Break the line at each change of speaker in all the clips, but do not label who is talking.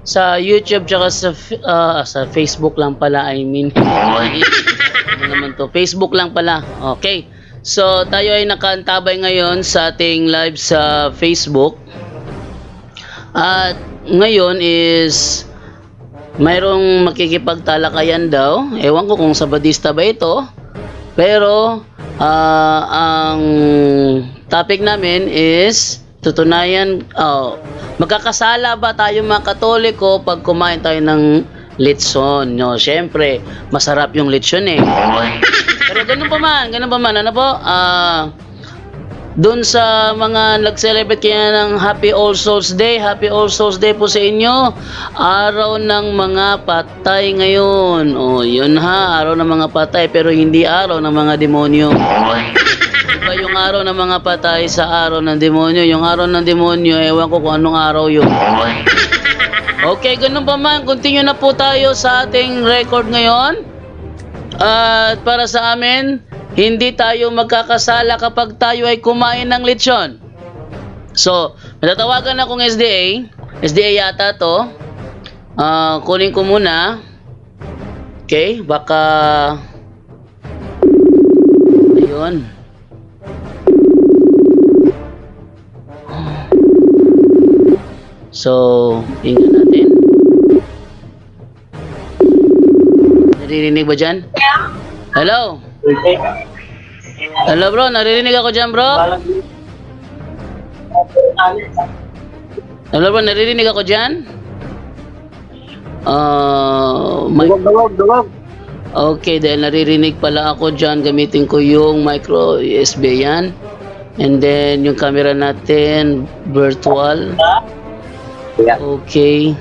sa YouTube tsaka sa Facebook lang pala, I mean. Ano naman to? Facebook lang pala. Okay. So, tayo ay nakaantabay ngayon sa ating live sa Facebook. At ngayon is mayroong makikipagtalakayan daw. Ewan ko kung sabadista ba ito. Pero ang topic namin is tutunayan, magkakasala ba tayo mga Katoliko pag kumain tayo ng litson? No, syempre, masarap yung litson eh. Pero ganun pa man, ano po? Doon sa mga nag-celebrate kaya ng Happy All Souls Day po sa inyo. Araw ng mga patay ngayon. O, yun ha, araw ng mga patay, pero hindi araw ng mga demonyo. Iba yung araw ng mga patay sa araw ng demonyo. Yung araw ng demonyo, ewan ko kung anong araw yun. Okay, ganun pa man, continue na po tayo sa ating record ngayon. At para sa amin, hindi tayo magkakasala kapag tayo ay kumain ng lechon. So, matatawagan akong SDA. SDA yata to. Kunin ko muna. Okay, baka... Ayun. So, tingnan natin. Naririnig ba dyan? Hello? Hello bro, naririnig ako dyan bro? Hello bro, naririnig ako dyan?
Dawag.
Okay, dahil naririnig pala ako dyan, gamitin ko yung micro USB yan. And then yung camera natin, virtual. Okay.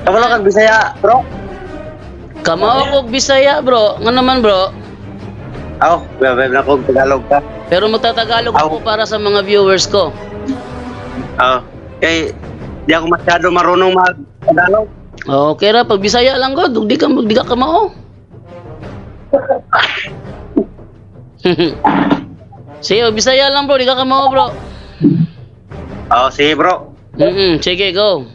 Kamala kag Bisaya, bro?
Kamao ko Bisaya bro, nga naman bro?
Ako, bebe na kong Tagalog ka.
Pero magtatagalog ako para sa mga viewers ko.
Kay di ako masyado marunong mag-Tagalog.
Okay ra, pag Bisaya lang ko, di ka kamao. Sige, Bisaya lang bro, di ka kamao bro.
Sige bro.
Sige, go.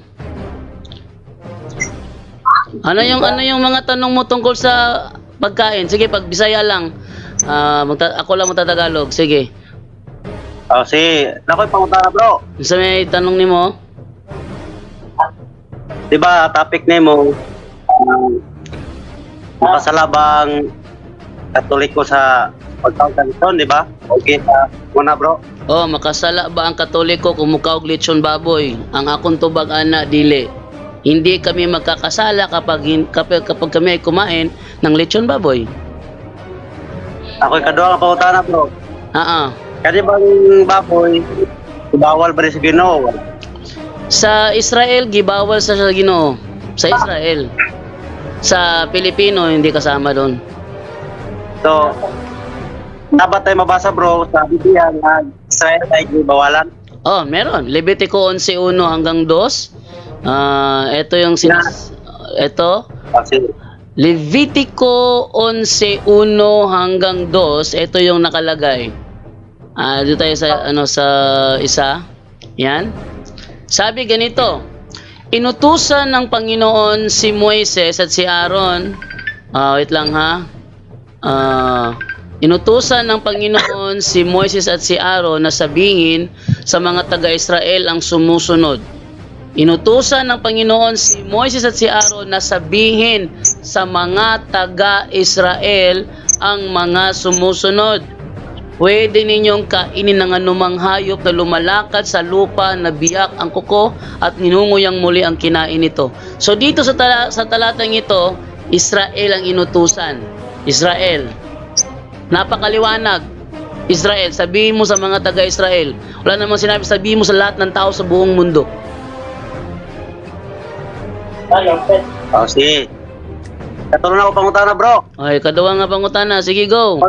Ano yung mga tanong mo tungkol sa pagkain? Sige, pag Bisaya lang. Ako lang magtatagalog. Sige.
Sige. Nakoy pangutana bro.
Sa may tanong nimo?
Diba topic nimo makasalabang Katoliko sa pagkaon, di ba? Okay, muna bro.
Makasala ba ang Katoliko kung mukaog lechon baboy? Ang akong tubag ana dili. Hindi kami magkakasala kapag kami ay kumain ng lechon baboy.
Ako'y kaduha nga pangutana bro. Kasi bang baboy, bawal ba rin sa Ginoo?
Sa Israel, gibawal sa Ginoo. Sa Israel. Sa Pilipino, hindi kasama doon.
So, dapat tayo mabasa bro sa Biblia na Israel ay gibawalan.
Meron. Levitico 11:1 hanggang 2. Ito yung ito. Levitico 11:1 hanggang 2. Ito yung nakalagay. Dito tayo sa isa. Yan. Sabi ganito, inutusan ng Panginoon si Moises at si Aaron. Wait lang ha. Inutusan ng Panginoon si Moises at si Aaron na sabihin sa mga taga-Israel ang sumusunod. Inutusan ng Panginoon si Moises at si Aaron na sabihin sa mga taga-Israel ang mga sumusunod. Pwede ninyong kainin ng anumang hayop na lumalakad sa lupa na biyak ang kuko at ninunguyang muli ang kinain nito. So dito sa talatang ito, Israel ang inutusan. Israel. Napakaliwanag. Israel, sabihin mo sa mga taga-Israel. Wala namang sinabi, sabihin mo sa lahat ng tao sa buong mundo.
Sige. Katulong ako pangutana bro.
Ay, kaduwa nga pangutana. Sige, go.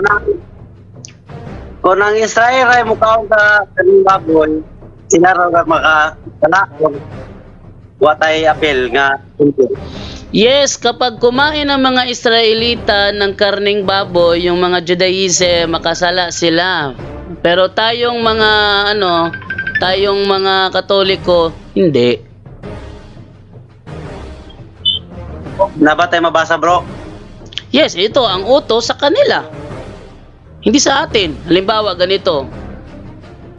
Kung ang Israel ay mukhaon sa kaning baboy, sila raw makasala. Watay apel nga.
Yes, kapag kumain ng mga Israelita ng karning baboy, yung mga Judaism, makasala sila. Pero tayong mga Katoliko, hindi.
Na ba tayo mabasa, bro?
Yes, ito ang utos sa kanila. Hindi sa atin. Halimbawa, ganito.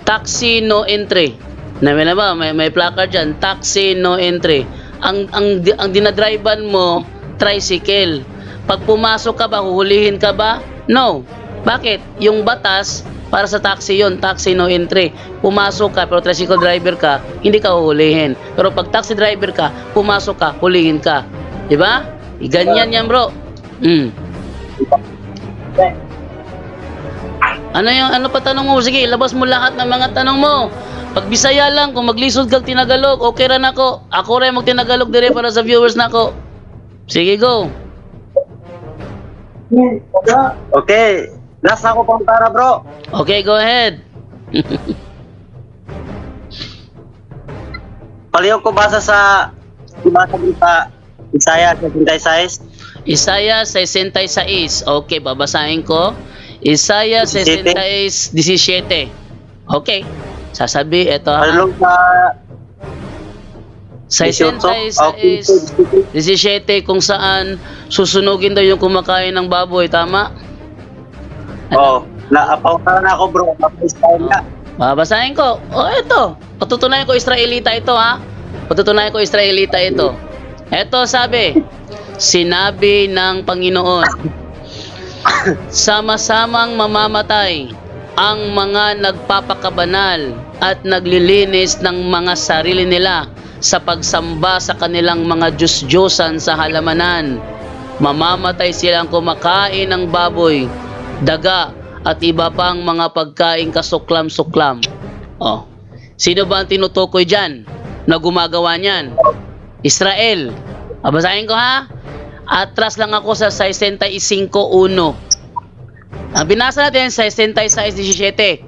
Taxi no entry. May placard dyan. Taxi no entry. Ang dinadrivean mo, tricycle. Pag pumasok ka ba, huhulihin ka ba? No. Bakit? Yung batas, para sa taxi yon, taxi no entry. Pumasok ka, pero tricycle driver ka, hindi ka huhulihin. Pero pag taxi driver ka, pumasok ka, hulihin ka. Diba? Ganyan yan, bro. Ano pa tanong mo? Sige, ilabas mo lahat ng mga tanong mo. Pag Bisaya lang, kung maglisod kag tinagalog, okay ra nako. Ako rin magtinagalog dire para sa viewers nako. Sige, go.
Okay. Last ako pang tara, bro.
Okay, go ahead.
Palihog ko basa sa Isaiah 66.
Isaiah 66. Okay, babasahin ko. Isaiah 66:17. Okay. Sasabi, ito ha.
Palihog sa
66:17 kung saan susunugin daw yung kumakain ng baboy, tama?
Oh, naapaw na ako, bro. Napay-style na.
Babasahin ko. Ito. Patutunayan ko Israelita ito, ha. Patutunayan ko Israelita ito. Ito sabi, sinabi ng Panginoon, sama-samang mamamatay ang mga nagpapakabanal at naglilinis ng mga sarili nila sa pagsamba sa kanilang mga Diyos-Diyosan sa halamanan. Mamamatay silang kumakain ng baboy, daga at iba pang mga pagkain kasuklam-suklam. Oh. Sino ba ang tinutukoy dyan na gumagawa niyan? Israel. Babasahin ko ha. Atras lang ako sa 65:1. Ang binasa natin 66:17.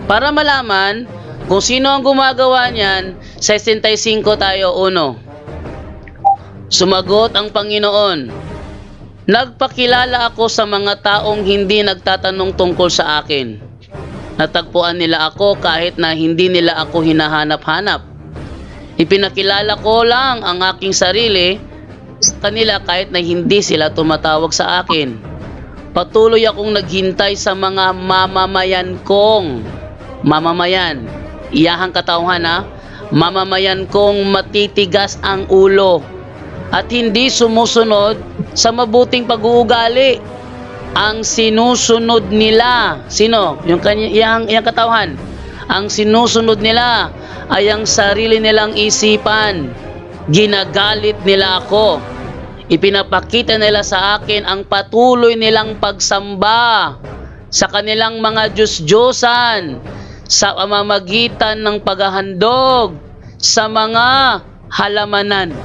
Para malaman kung sino ang gumagawa niyan, 65 tayo, 1. Sumagot ang Panginoon, nagpakilala ako sa mga taong hindi nagtatanong tungkol sa akin. Natagpuan nila ako kahit na hindi nila ako hinahanap-hanap. Ipinakilala ko lang ang aking sarili sa kanila kahit na hindi sila tumatawag sa akin. Patuloy akong naghintay sa mga mamamayan kong. Mamamayan. Iyahang katauhan ha. Mamamayan kong matitigas ang ulo at hindi sumusunod sa mabuting pag-uugali. Ang sinusunod nila, sino? Yung iyang katauhan. Ang sinusunod nila ay ang sarili nilang isipan. Ginagalit nila ako. Ipinapakita nila sa akin ang patuloy nilang pagsamba sa kanilang mga Diyos-Diyosan sa pamamagitan ng paghahandog sa mga halamanan.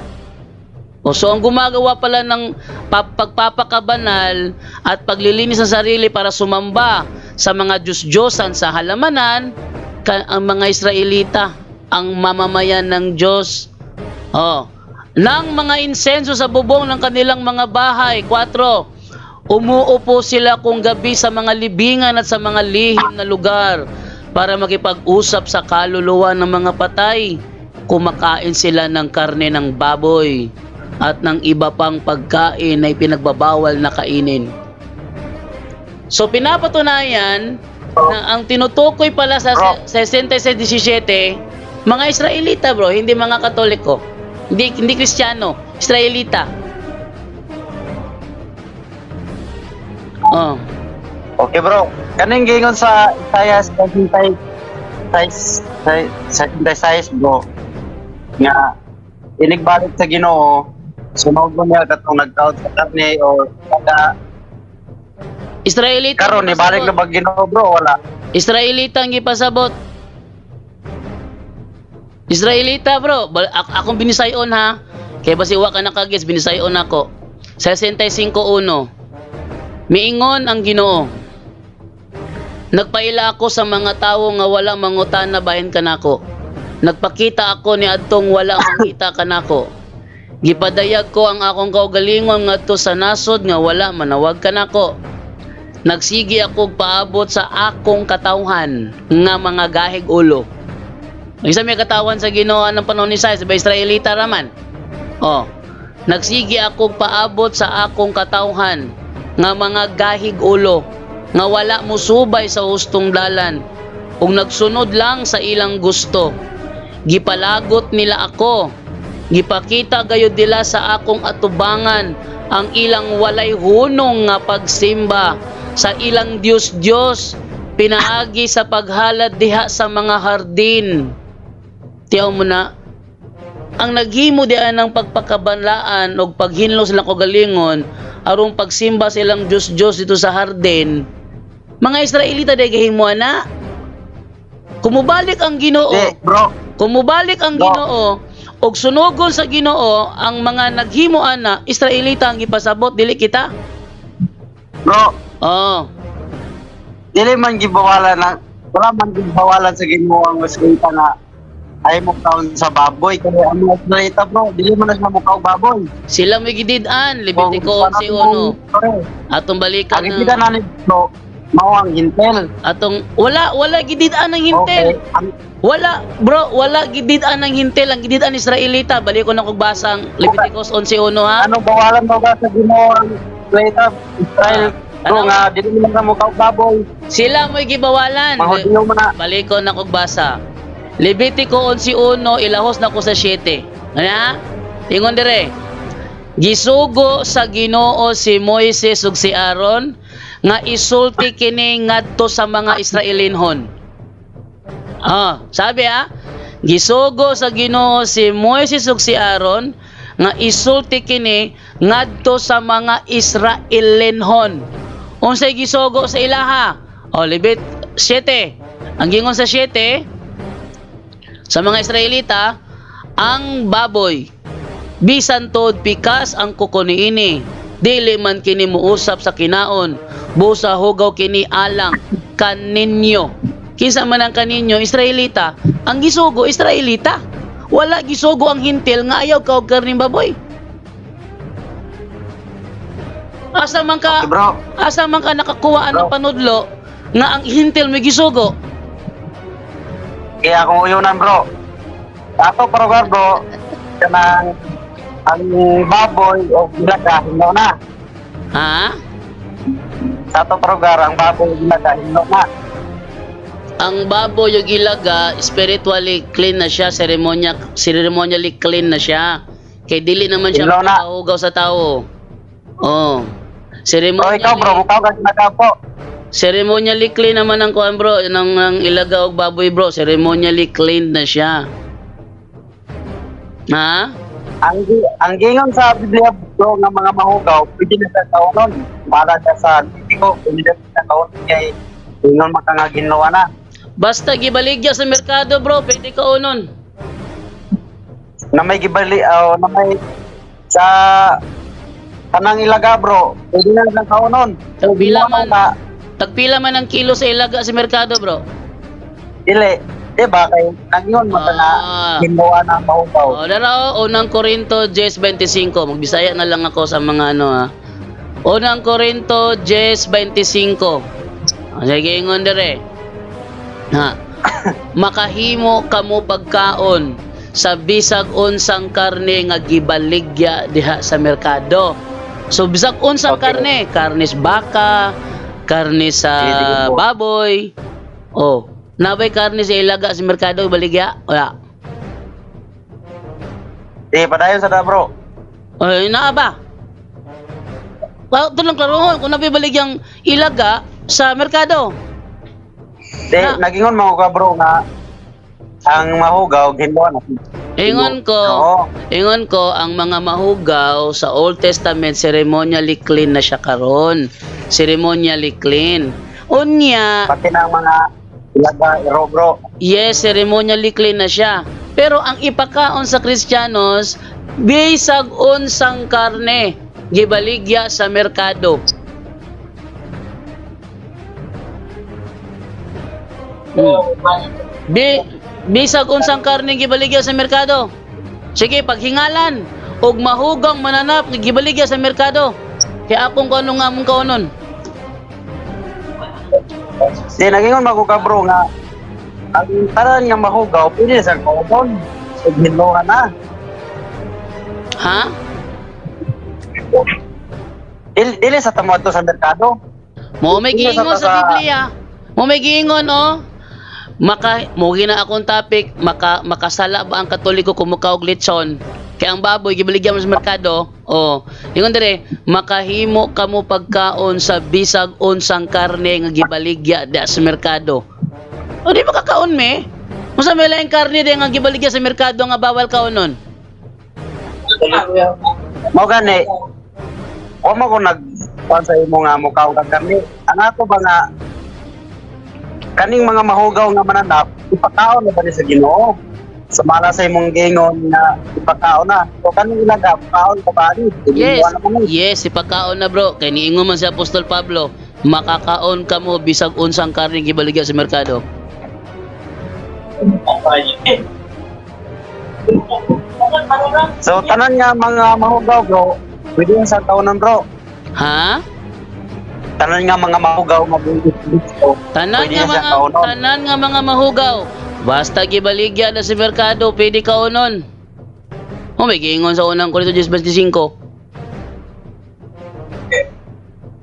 So ang gumagawa pala ng pagpapakabanal at paglilinis ng sarili para sumamba sa mga Diyos-Diyosan sa halamanan, ang mga Israelita, ang mamamayan ng Diyos. Nang mga insenso sa bubong ng kanilang mga bahay. 4. Umuupo sila kung gabi sa mga libingan at sa mga lihim na lugar para makipag-usap sa kaluluwa ng mga patay. Kumakain sila ng karne ng baboy at ng iba pang pagkain na ipinagbabawal na kainin. So pinapatunayan na ang tinutukoy pala sa 66:17, mga Israelita, bro, hindi mga Katoliko. Hindi Kristiyano, Israelita.
Okay, bro. Kaning gingon sa Isaiah 66, bro. Nga inigbalik sa Ginoo, sunod mo niya katong nagtaod sa karne o kada
Israelita.
Karon ibalik na ba Ginoo, bro? Wala.
Israelita ang gipasabot. Israelita, bro. Akong binisayon ha. Kaya basi wa ka nakagets, binisayon ako. 65:1. Miingon ang Ginoo, nagpaila ako sa mga tawo nga wala mangutan na bahin kanako. Nagpakita ako ni adtong wala mangita kanako. Gipadayag ko ang akong kaugalingon ngadto sa nasod nga wala manawag kanako. Nagsigi ako paabot sa akong katawhan nga mga gahig ulo. Isa may katawan sa Ginoo ng panahon ni Isaiah, sa Israelita raman. Nagsigi akong paabot sa akong katawhan nga mga gahig ulo nga wala mo subay sa hustong dalan ug nagsunod lang sa ilang gusto. Gipalagot nila ako. Gipakita gayud nila sa akong atubangan ang ilang walay hunong nga pagsimba sa ilang Diyos-Diyos pinaagi sa paghalad diha sa mga hardin. Tiyaw mo na, ang naghimo diyan ng pagpakabanlaan o paghinlo silang kagalingon aron pagsimba silang Diyos-Diyos dito sa hardin, mga Israelita de gahimuan na. Kumubalik ang Ginoo,
Bro,
kumubalik ang Ginoo og sunugon sa Ginoo ang mga naghimuan na Israelita ang ipasabot dili kita.
bro,
Oh,
dili man gibawalan na, wala man gibawalan sa Ginoo ang Israelita na ay mo kaon sa baboy. Kaya ang mga Israelita, bro, dili man na sila mukaw baboy.
sila may gidid-an, Levitico 11:1. Atong balikan
Ang kita
na
na bro, mao ang hintel.
atong wala gidid-an ng hintel.
Okay.
Wala, bro, wala gidid-an ng hintel, ang gidid-an Israelita. Balik ko na kog basa ang Leviticus 11:1 ha.
Ano bawalan mo ba sa Ginoo ang Israelita? Israel, bro,
Ano?
nga dili man na mukaw baboy.
Sila mo'y gibawalan.
Mahudyo mo na.
Balik ko na kog basa. Levitico 11:1, ilahos na ko sa 7. Ano ha? Ingon dire. Gisugo sa Ginoo si Moises ug si Aaron nga isulti kini ngadto sa mga Israelinhon. Sabi ha? Gisugo sa Ginoo si Moises ug si Aaron nga isulti kini ngadto sa mga Israelinhon. Unsay gisugo sa ilaha? Levit 7. Ang gingon sa 7 sa mga Israelita, ang baboy bisan tod pikas ang kuko niini, dili man kini muusap sa kinaon, busa hugaw kini alang kaninyo. Kinsa man ang kaninyo Israelita, ang gisugo Israelita. Wala gisugo ang hintil nga ayaw ka og karning baboy. Asa man ka,
Okay, bro.
asa man ka nakakuha ng
Bro.
panudlo nga ang hintil may gisugo.
Kaya kung uyunan, bro. Ato parogar, bro, kanang ang baboy o ilaga, hindi na.
Ha?
Sa ato parogar, ang baboy o ilaga, hindi na.
Ang baboy yung ilaga, spiritually clean na siya, ceremonially clean na siya. Kay dili naman siya
Ilaw na.
makahugaw sa tao. Oh.
So ikaw, bro, mukha ka sinaga po.
Ceremonially clean naman ang kuan bro, ng ilaga o baboy bro, ceremonially clean na siya. Ha?
Ang gingon sa Biblia, bro, ng mga mahugaw, pwede na sa kaunon. Para ka sa Biblia, pwede na sa kaunon kay gingon makangaginawa na.
Basta gibaligya sa merkado bro, pwede ka unon.
Na may gibali, na may sa kanang ilaga, bro, pwede na sa kaunon. So,
Tagpila
ginoo
man,
na,
tagpila man ang kilo sa ilaga sa merkado bro.
dili. Diba, kay nagyon mo na ginawa na mahugaw.
Dara unang Korinto 10:25. Magbisaya na lang ako sa mga ano ha. Unang Korinto 10:25. Sige ingon dire. Ha. Makahimo kamo pagkaon sa bisag unsang karne nga gibaligya diha sa merkado. So bisag unsang
Okay.
karnes baka, karne sa
Sige po.
baboy. Nabay karne sa ilaga sa merkado baligya. Wala.
Padayon sa da, bro.
Naa ba? Ito lang klarohon kung nabibaligyang ilaga sa merkado. Na.
Nagingon mo ka, bro, nga ang mahugaw, ginawa na.
Ingon ko ang mga mahugaw sa Old Testament ceremonially clean na siya karon. Ceremonially clean. Unya,
Pati na ang mga ilaga, bro.
yes, ceremonially clean na siya. Pero ang ipakaon sa Kristiyanos, bisag unsang karne gibaligya sa merkado. Bisag unsang karne gibaligya sa merkado. Sige, paghingalan og mahugang mananap nga gibaligya sa merkado. Kaya akong kuno nga mong kaunon.
Nagingon mo ka, bro, nga ang taran nga mahugaw, pwede sa kaunon. Ginawa na.
Ha?
Dili sa tamo to sa merkado.
Mo may
Dili
giingon
ta
sa Biblia. Mo may giingon oh. Mo gina akong topic, makasala ba ang Katoliko kung mukaog lechon? Kaya ang baboy gibaligyan mo sa merkado. Oh, ingon dire, makahimo kamo pagkaon sa bisag unsang karne nga gibaligya da sa merkado. O di makakaon me? Unsa may laing karne di nga gibaligya sa merkado nga bawal kaonon?
Mao gani. O mo ko kuan sa imo nga mukaw kag karni. Ang ato ba nga kaning mga mahugaw nga mananap, ipakaon na ba ni sa Ginoo? Sumala sa imong gingon na ipakaon na. So kaning ilaga, kaon pa ba ni?
Yes, ipakaon na bro. Kay niingon man si Apostol Pablo, makakaon ka mo bisag unsang karne gibaligya sa merkado.
So tanan nga mga mahugaw bro, pwede yung sa taonan bro.
Ha?
Tanan nga mga mahugaw mabulit-bulit.
Tanan
Pwede
nga
na siya
mga
kaunon.
tanan nga mga mahugaw. Basta gibaligya na sa merkado, pwede kaunon. Oh, may giingon sa unang Korinto 10:25.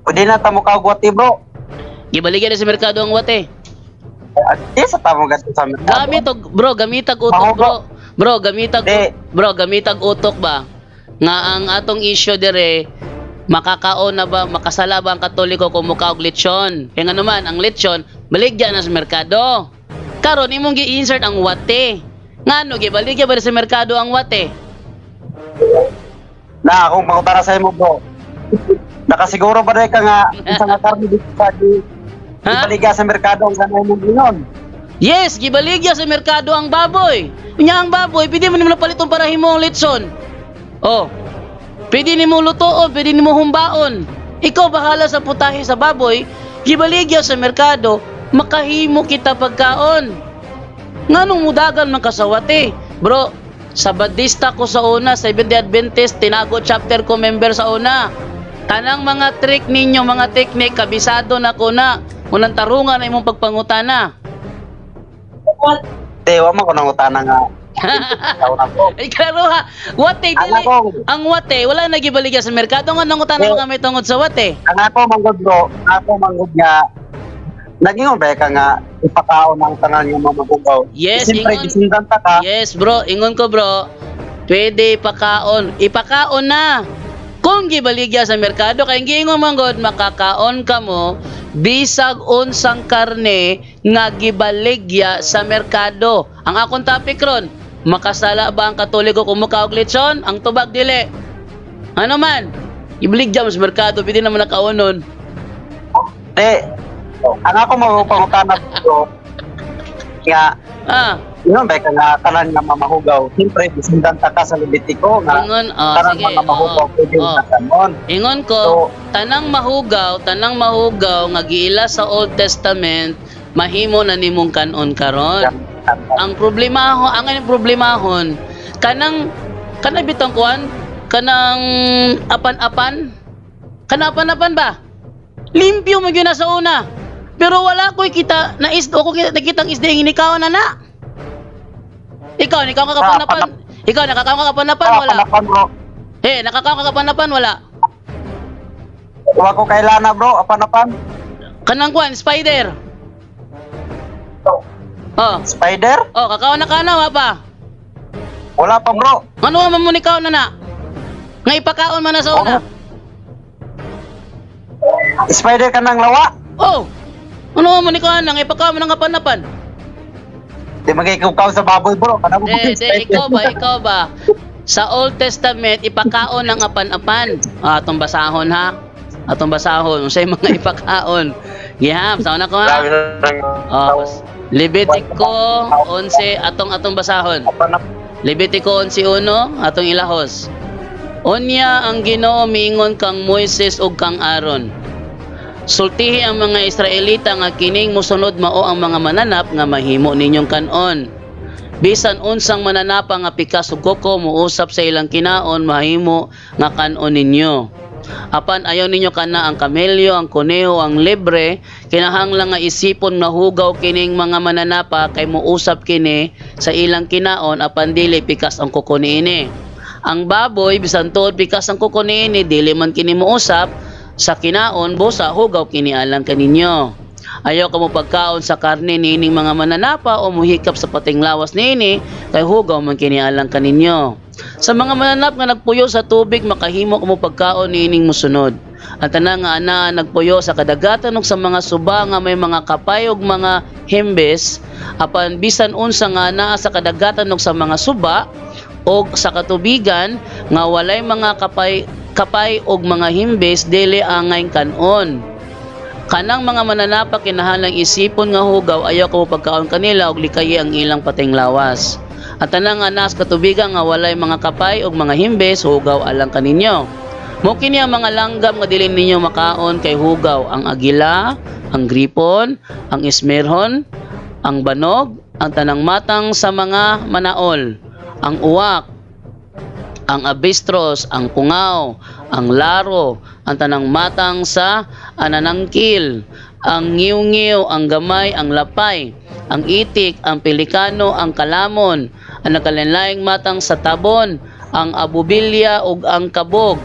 Pwede na tamo kagwati bro.
Gibaligya na sa merkado ang wate.
At di sa tamo gato sa merkado.
Gamit og bro, gamitag utok bro. Bro, gamitag
Di.
bro, gamitag utok ba? Nga ang atong issue dire makakaon na ba, makasala ba ang Katoliko kung mukaog lechon? Kaya nga naman, ang lechon, baligya na sa merkado. Karon imong gi-insert ang wate. Ngano gibaligya ba sa merkado ang wate?
Na akong makutara sa imo bro. Nakasiguro ba ka nga isa nga karne dito sa
Ha?
ibaliga sa merkado ang sanay mo ginon.
Yes, gibaligya sa merkado ang baboy. Unya ang baboy, pwede mo nimo paliton para himo ang lechon. Oh. Pwede nimo lutoon, pwede nimo humbaon. Ikaw bahala sa putahe sa baboy, gibaligya sa merkado, makahimo kita pagkaon. Nganong mudagan man kasawati? Bro, Sabadista ko sa una, Seventh-day Adventist, Tinago chapter ko member sa una. Tanang mga trick ninyo, mga teknik, kabisado na ko na. Unang tarungan na imong pagpangutana.
Tewa mo ko nang utana nga. Taon ako.
Ay klaro ha, wate dili. Ang wate wala nagibaligya sa merkado nga nangutana mga may tungod sa wate.
Ang ako manggod bro, ako manggod nga naging ba ka nga ipakaon ang tanan yung mga magugaw.
Yes,
Siyempre,
ingon.
gisindan ta ka.
Yes bro, ingon ko bro. Pwede ipakaon. Ipakaon na. Kung gibaligya sa merkado kay giingon manggod makakaon ka mo bisag unsang karne nga gibaligya sa merkado. Ang akong topic ron, makasala ba ang Katoliko kung mukaog lechon? Ang tubag dili. Ano man? Gibaligya mo sa merkado, pwede naman nakaunon.
Ang ako magpangutana bro. Nga
Ah,
yun ba ka nga tanan nga mamahugaw. Siyempre, gisindan ta ka sa Levitico nga
ingon,
tanan
sige.
mga mahugaw pwede na kanon.
Ingon ko,
So-
tanang mahugaw nga giila sa Old Testament, mahimo na nimong kanon karon. Ang problemahon, ang problemahon, kanang bitong kuan, kanang apan-apan, apan ba? Limpyo mo gyud na sa una. Pero wala ko'y kita na isdo ko nakitang isda yung inikaw na na. Ikaw kakapanapan. Ikaw nakakaw ka kapanapan wala.
Panapan bro.
Nakakaw ka kapanapan wala.
Wala ko kailana bro, apanapan.
Kanang kuan spider. Oh,
Spider?
kakaw na kana wa pa.
Wala pa bro.
Ano man mo nikaw na na? Nga ipakaon man na sa una.
Spider ka ng lawa?
Oh. Ano man nikaw na nga ipakaon man nga panapan?
Di magkikukaw sa baboy bro. Kana mo
Ikaw ba? Sa Old Testament ipakaon ng apan-apan. Atong basahon ha. Atong basahon unsay mga ipakaon. Giham, sa una ko ha. Levitico 11 atong basahon. Levitico 11:1 atong ilahos. Unya ang Ginoo miingon kang Moises ug kang Aaron. Sultihi ang mga Israelita nga kining mosunod mao ang mga mananap nga mahimo ninyong kanon. Bisan unsang mananapa nga pikas ug koko muusap sa ilang kinaon mahimo nga kanon ninyo. Apan ayaw ninyo kana ang kamelyo, ang kuneho, ang libre, kinahanglang nga isipon nga hugaw kining mga mananapa kay muusap kini sa ilang kinaon apan dili pikas ang kuko niini. Ang baboy bisan tuod pikas ang kuko niini dili man kini muusap sa kinaon busa hugaw kinialang kaninyo. Ayaw ka mo pagkaon sa karne niining mga mananapa o muhikap sa pating lawas niini kay hugaw man kinialang kaninyo. Sa mga mananap nga nagpuyo sa tubig makahimo ka mo pagkaon niining musunod. At tanang nga ana nagpuyo sa kadagatan ug sa mga suba nga may mga kapay ug mga himbes apan bisan unsa nga naa sa kadagatan ug sa mga suba o sa katubigan nga walay mga kapay og mga himbes dili angay kanon. Kanang mga mananapa kinahanglang isipon nga hugaw ayaw ka mo pagkaon kanila og likayi ang ilang pating lawas. At tanang anas katubigan nga walay mga kapay og mga himbes hugaw alang kaninyo. Mo kini ang mga langgam nga dili ninyo makaon kay hugaw ang agila, ang gripon, ang ismerhon, ang banog, ang tanang matang sa mga manaol, ang uwak, ang abistros, ang pungaw, ang laro, ang tanang matang sa ananangkil, ang ngiw-ngiw, ang gamay, ang lapay, ang itik, ang pelikano, ang kalamon, ang nakalinlaing matang sa tabon, ang abubilya ug ang kabog.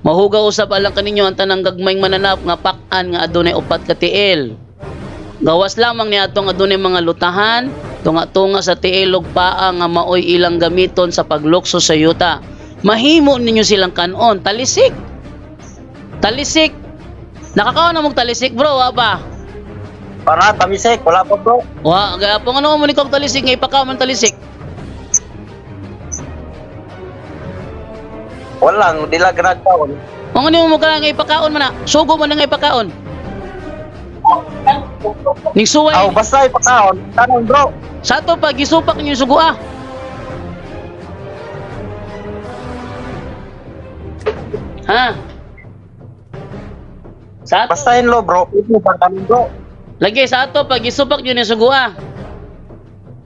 Mahugaw usab alang kaninyo ang tanang gagmayng mananap nga pak-an nga adunay upat ka tiil. Gawas lamang ni atong adunay mga lutahan, tunga-tunga sa tiil ug paa nga maoy ilang gamiton sa paglukso sa yuta. Mahimo ninyo silang kanon, talisik. Talisik. Nakakaon na mong talisik, bro, wa ba?
Para tamisik, wala pa bro.
Wa, gapon ano mo ni kog talisik nga ipakaon man talisik.
Wala, di lang ginagawa.
Kung ano mo ka nga ipakaon man na, sugo man na nga ipakaon. Ning suway.
Aw, basta ipakaon, tanong bro.
Sa to pag isupak niyo sugo ah. Ha? Sa ato,
Basta yun lo bro, ito ba tanong bro?
lagi sa ato pag isupak niyo ni sugo ah.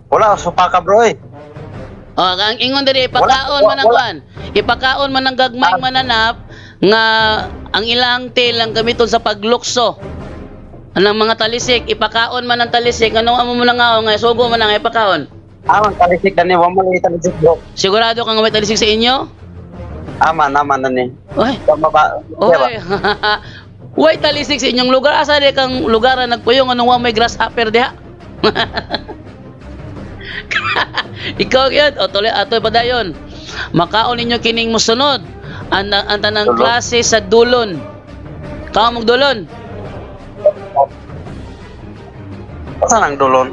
Wala, supa ka bro eh.
Oh, ang ingon diri ipakaon man ang kuan. Ipakaon man ang gagmayng mananap nga ang ilang tilang gamiton sa paglukso. Anang mga talisik, ipakaon man ang talisik, ano mo na nga nga sugo man ang ipakaon.
Aman, talisik na ni, wala mo lang talisik bro.
Sigurado ka nga may talisik sa inyo?
Aman na ni.
Oy.
Tama ba?
Oy. Way talisik sa inyong lugar. Asa di kang lugar na nagpuyong anong wa may grasshopper diha? Ikaw yun, o tuloy atoy pa dayon. Makaon ninyo kining musunod. Ang tanang
Dulon?
klase sa dulon. Kaon mong dulon?
Saan ang dulon?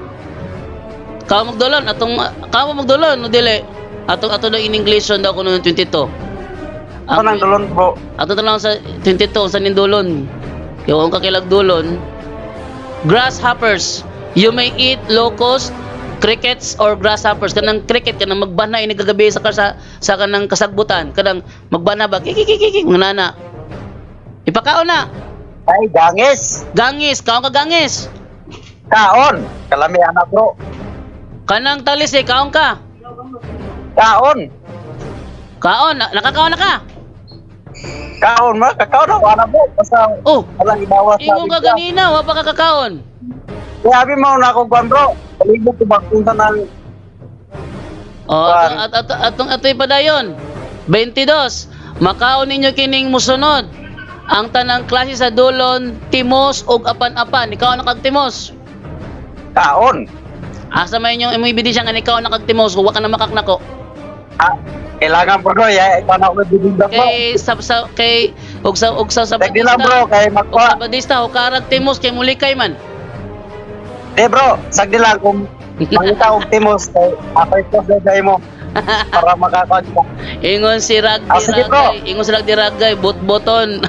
Kaon mong dulon? Kaon mong dulon? No dili. Ato na in English daw ko noong 22.
Saan ang dulon bro?
Ato na lang sa 22 sa nindulon. Kaya kung kakilag dulon, grasshoppers. You may eat locusts, crickets or grasshoppers. Kanang cricket kanang magbana ini kagabi sa kanang kasagbutan. Kanang magbana ba kikikikik nganana. Ipakaon na.
Ay, gangis.
Gangis, kaon ka gangis.
Kaon. Kalami anak bro.
Kanang talisik, kaon ka.
Kaon.
Kaon, nakakaon na ka.
Kaon ma, kakaon ako anak bro. Basta
Oh,
walang ibawas sa
ingon ka
bigla.
ganina, wa pa ka kakaon.
Kaya sabi mo na akong kwan bro. Palibot ko ba kung saan ang
Oh,
Kuan.
atong atoy pa dayon. 22. Makaon ninyo kining musunod. Ang tanang klase sa dulon, timos ug apan-apan. Ikaw na kag timos.
kaon.
Asa may inyong imong ebidensya nga ikaw na kag timos, wa ka na makaknako.
Ah, kailangan bro ya, ikaw na ako bibigyan bro.
Kay kay ug sa
Tagdi lang bro, kay
Ug
magkuha.
sa badista o karag timos kay mulikay man.
Bro, sagdi lang kung mangita og timos kay apay ko sa mo para makakon ka.
Ingon si Ragdi
Sige, bro.
Ragay, ingon si Ragdi Ragay, bot-boton.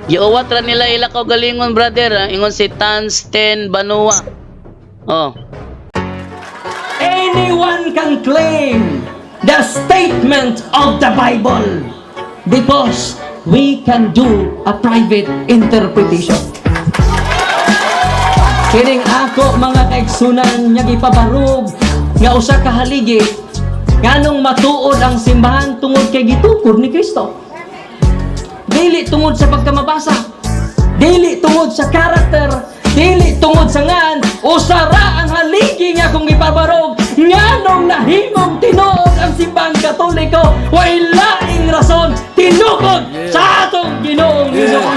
Giuwat ra nila ila ko galingon brother, ha? Ingon si Tansten Banua. Oh.
Anyone can claim the statement of the Bible because we can do a private interpretation. Kining ako mga kaigsunan nga gipabarog nga usa ka haligi nganong matuod ang simbahan tungod kay gitukod ni Kristo. Dili tungod sa pagkamabasa, dili tungod sa karakter, dili tungod sa ngan, usara ang haligi nga kung ipabarog nganong nahimong tinuod ang simbahan Katoliko way laing rason tinukod sa atong Ginoong Hesus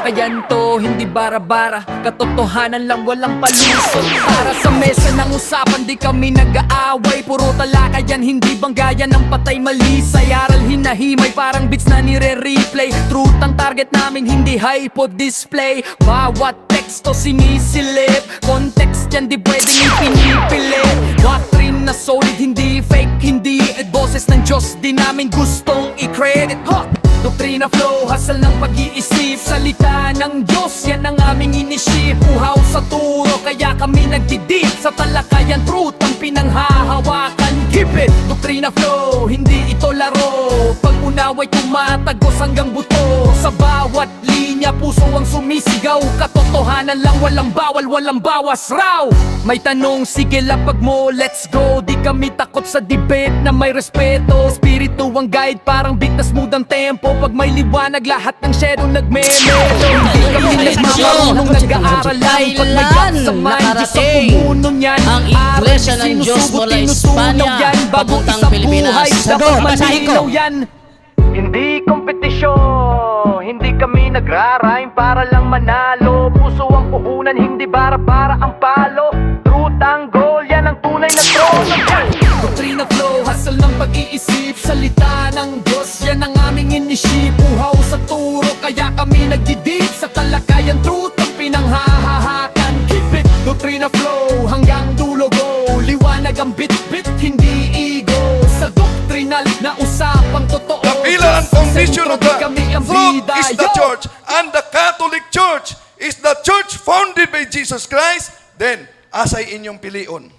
Talakayan to, hindi bara-bara, katotohanan lang walang palusot. Para sa mesa ng usapan, di kami nag-aaway. Puro talakayan, hindi banggayan ng patay malisay. Aral hinahimay, parang beats na nire-replay. Truth ang target namin, hindi hypo display. Bawat teksto sinisilip, context yan di pwedeng ipinipilit. Doctrine na solid, hindi fake, hindi boses ng Diyos, di namin gustong i-credit. Doktrina flow, hasal ng pag-iisip. Salita ng Diyos, yan ang aming inisip. Uhaw sa turo, kaya kami nagdidip. Sa talakayan, truth ang pinanghahawakan. Keep it! Doktrina flow, hindi ito laro. Pag-unaway tumatagos hanggang buto. Sa bawat linya, puso ang sumisigaw. Katotohanan lang, walang bawal, walang bawas raw. May tanong, sige lapag mo, let's go. Di kami takot sa debate na may respeto. Spirito ang guide, parang bigtas mood ang tempo. Pag may liwanag, lahat ng shadow nagme-melo. Hindi kami nagmamarunong, nag-aaral lang. Pag may gap sa mind, Diyos ang pumuno niyan.
ang Iglesia ng Diyos mula Espanya papuntang Pilipinas.
Dapat malinaw yan. Hindi kompetisyon, hindi kami nagra-rhyme para lang manalo. Puso ang puhunan, hindi bara-bara ang palo. Truth ang goal, yan ang tunay na trono. Doktrina flow, hasal ng pag-iisip. Salita ng Diyos, yan ang aming inisip. Uhaw sa turo, kaya kami nagdidip. Sa talakayan, truth ang pinanghahahakan. Keep it, doktrina flow, hanggang dulo go. Liwanag ang bit-bit, hindi ego. Sa doktrinal na usapang totoo.
The pillar and foundation of the
Kami ang
truth
bida,
is the
yo!
church, and the Catholic Church is the church founded by Jesus Christ. Then, asay inyong pilion.